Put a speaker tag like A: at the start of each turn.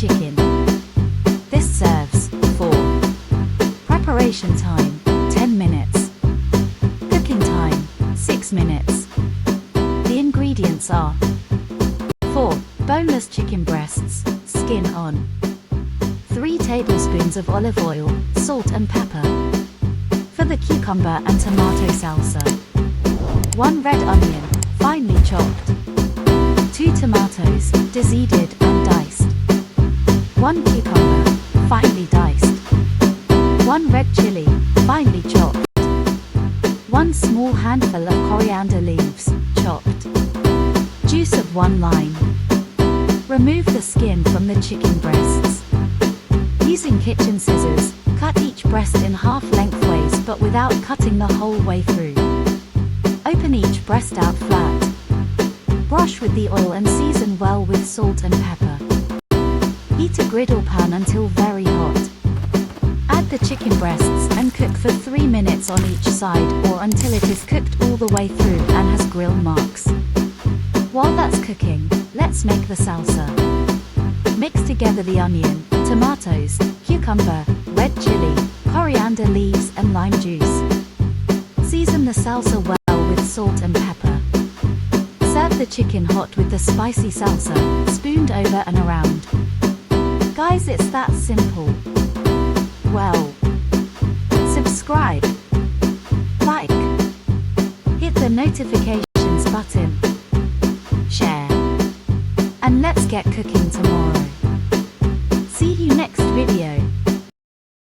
A: chicken. This serves 4. Preparation time 10 minutes. Cooking time 6 minutes. The ingredients are 4 boneless chicken breasts, skin on, 3 tablespoons of olive oil, salt and pepper. For the cucumber and tomato salsa, 1 red onion, finely chopped, 2 tomatoes, deseeded and diced, 1 cucumber, finely diced, 1 red chilli, finely chopped, 1 small handful of coriander leaves, chopped, juice of 1 lime. Remove the skin from the chicken breasts. Using kitchen scissors, cut each breast in half lengthways but without cutting the whole way through. Open each breast out flat. Brush with the oil and season well with salt and pepper. Heat a griddle pan until very hot. Add the chicken breasts and cook for 3 minutes on each side or until it is cooked all the way through and has grill marks. While that's cooking, let's make the salsa. Mix together the onion, tomatoes, cucumber, red chili, coriander leaves and lime juice. Season the salsa well with salt and pepper. Serve the chicken hot with the spicy salsa, spooned over and around. Guys, it's that simple. Well, subscribe, like, hit the notifications button, share, and let's get cooking tomorrow.